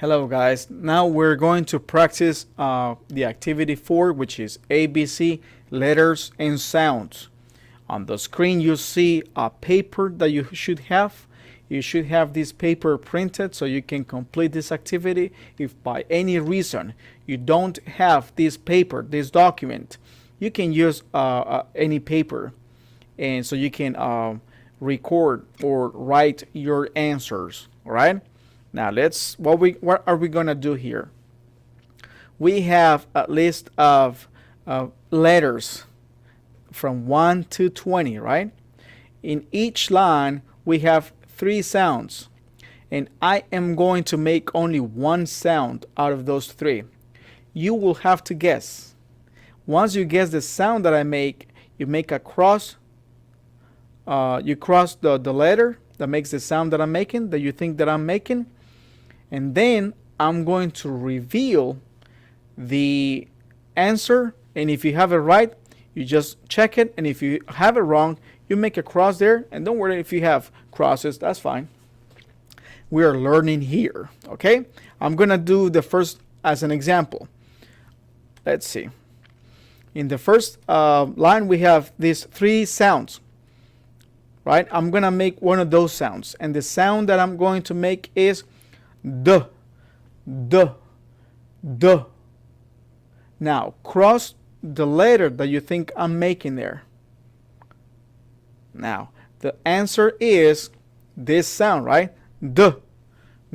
Hello guys, now we're going to practice the activity 4, which is ABC, letters and sounds. On the screen you see a paper that you should have. You should have this paper printed so you can complete this activity. If by any reason you don't have this paper, this document, you can use any paper, and so you can record or write your answers. All right. Now what are we gonna do here? We have a list of letters from 1 to 20, right? In each line we have 3 sounds, and I am going to make only one sound out of those 3. You will have to guess. Once you guess the sound that I make, you make a cross. You cross the letter that makes the sound that I'm making, that you think that I'm making. And then I'm going to reveal the answer, and if you have it right, you just check it, and if you have it wrong, you make a cross there, and don't worry if you have crosses, that's fine. We are learning here, okay? I'm gonna do the first as an example. Let's see. In the first line we have these 3 sounds, right? I'm gonna make one of those sounds, and the sound that I'm going to make is D, D, D. Now cross the letter that you think I'm making there. Now the answer is this sound, right? D,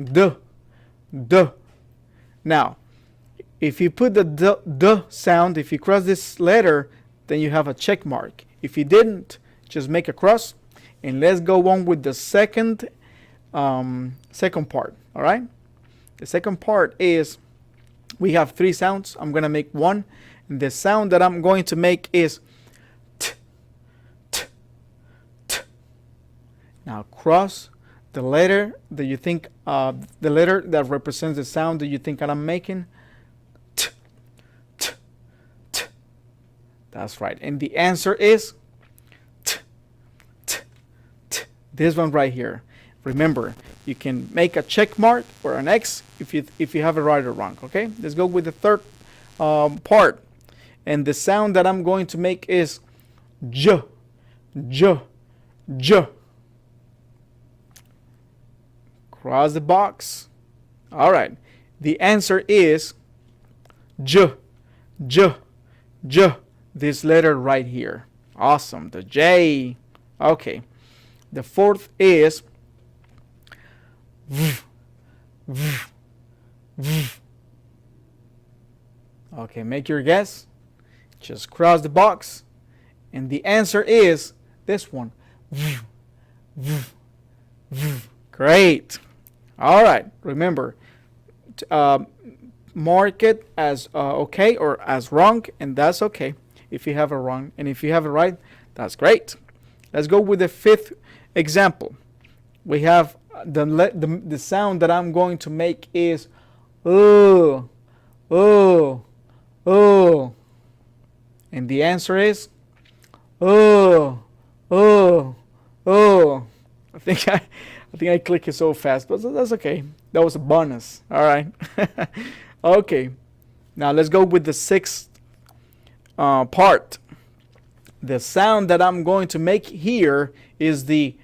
D, D. Now if you put the D sound, if you cross this letter, then you have a check mark. If you didn't, just make a cross. And let's go on with the second part. All right, the second part is we have 3 sounds. I'm gonna make one, and the sound that I'm going to make is t, t, t. Now cross the letter that you think, the letter that represents the sound that you think that I'm making. T, t, t. That's right, and the answer is t, t, t. This one right here. Remember, you can make a check mark or an X if you have it right or wrong. Okay, let's go with the third part, and the sound that I'm going to make is J, J, J. Cross the box. All right, the answer is J, J, J. This letter right here. Awesome, the J. Okay, the fourth is V, V, V. Okay, make your guess. Just cross the box, and the answer is this one. V, V, V. Great. All right. Remember, mark it as okay or as wrong, and that's okay if you have it wrong, and if you have it right, that's great. Let's go with the 5th example. We have the sound that I'm going to make is oh, oh, oh, and the answer is oh, oh, oh. I think I clicked it so fast, but that's okay. That was a bonus. All right. Okay. Now let's go with the 6th part. The sound that I'm going to make here is the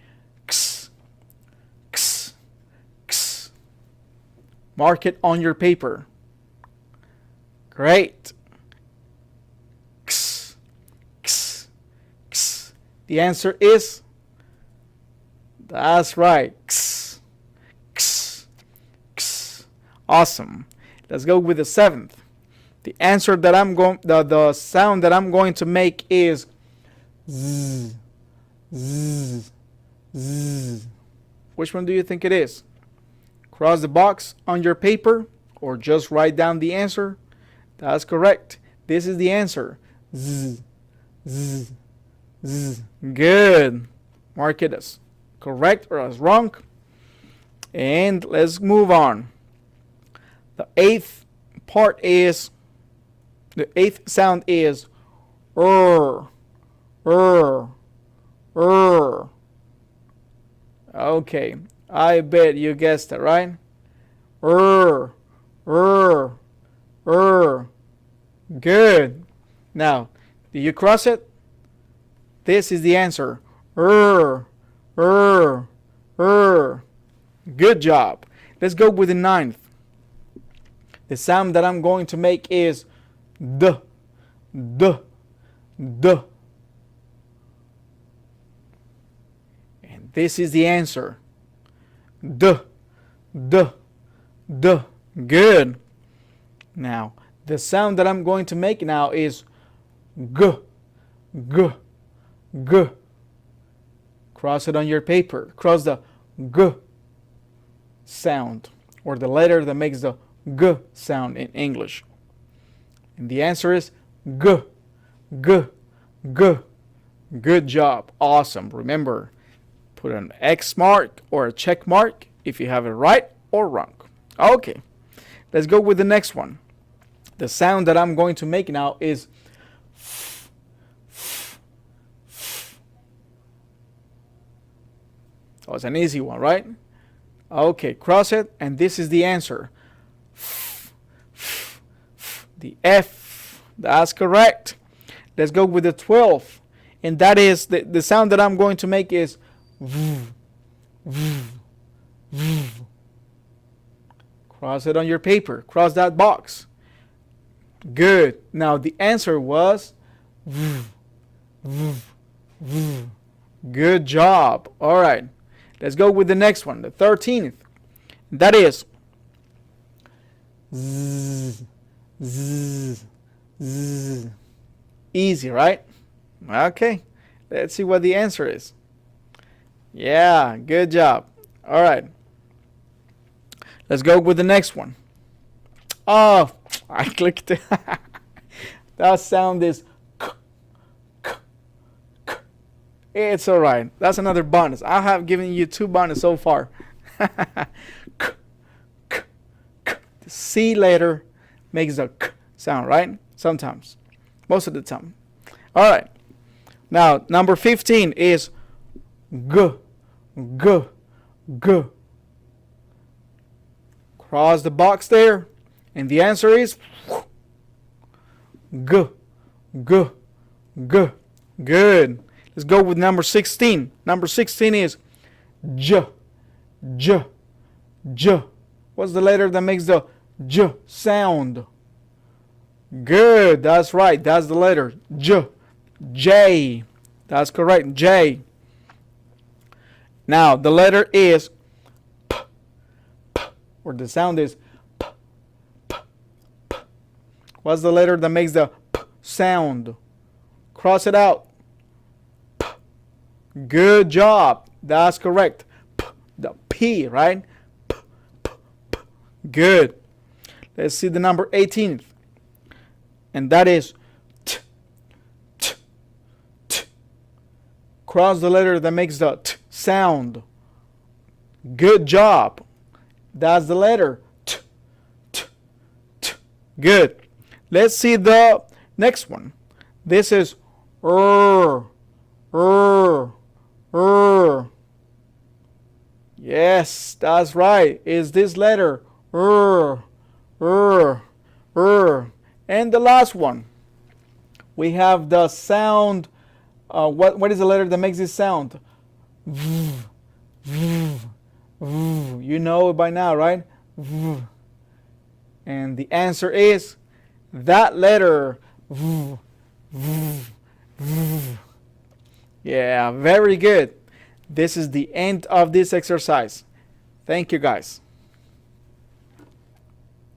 x, x, x. Mark it on your paper. Great. X, x, x. The answer is, that's right, x, x, x. Awesome. Let's go with the 7th. The answer that the sound that I'm going to make is z, z, z. Which one do you think it is? Cross the box on your paper or just write down the answer. That's correct. This is the answer. Z, z, z. Good. Mark it as correct or as wrong. And let's move on. The 8th part is, the 8th sound is Okay, I bet you guessed it, right? er, er, er. Good. Now, do you cross it? This is the answer. Er, er, er. Good job. Let's go with the ninth. The sound that I'm going to make is D, D, D. And this is the answer. D, D, D. Good. Now, the sound that I'm going to make now is G, G, G. Cross it on your paper. Cross the G sound, or the letter that makes the G sound in English. And the answer is G, G, G. Good job. Awesome. Remember, put an X mark or a check mark if you have it right or wrong. Okay, let's go with the next one. The sound that I'm going to make now is F, F, F. Oh, it's an easy one, right? Okay, cross it, and this is the answer. F, F, F. The F. That's correct. Let's go with the 12th. And that is, the sound that I'm going to make is V, V, V. Cross it on your paper. Cross that box. Good. Now the answer was V, V, V. Good job. All right. Let's go with the next one, the 13th. That is Z, Z, Z. Easy, right? Okay. Let's see what the answer is. Yeah, good job. All right. Let's go with the next one. Oh, I clicked it. That sound is k, k, k. It's all right. That's another bonus. I have given you 2 bonuses so far. K, k, k. The C letter makes a k sound, right? Sometimes. Most of the time. All right. Now, number 15 is G, G, G. Cross the box there. And the answer is G, G, G. Good. Let's go with number 16. Number 16 is J, J, J. What's the letter that makes the J sound? Good. That's right. That's the letter J. J. That's correct. J. Now, the letter is P, P, or the sound is P, P, P. What's the letter that makes the P sound? Cross it out. P. Good job. That's correct. P, the P, right? P, P, P. Good. Let's see the number 18th. And that is T, T, T. Cross the letter that makes the T sound. Good job. That's the letter T, T, T. Good. Let's see the next one. This is Yes, that's right. Is this letter And the last one, we have the sound. What is the letter that makes this sound? V, v, v. You know it by now, right? V. And the answer is that letter. V, v, v. Yeah, very good. This is the end of this exercise. Thank you, guys.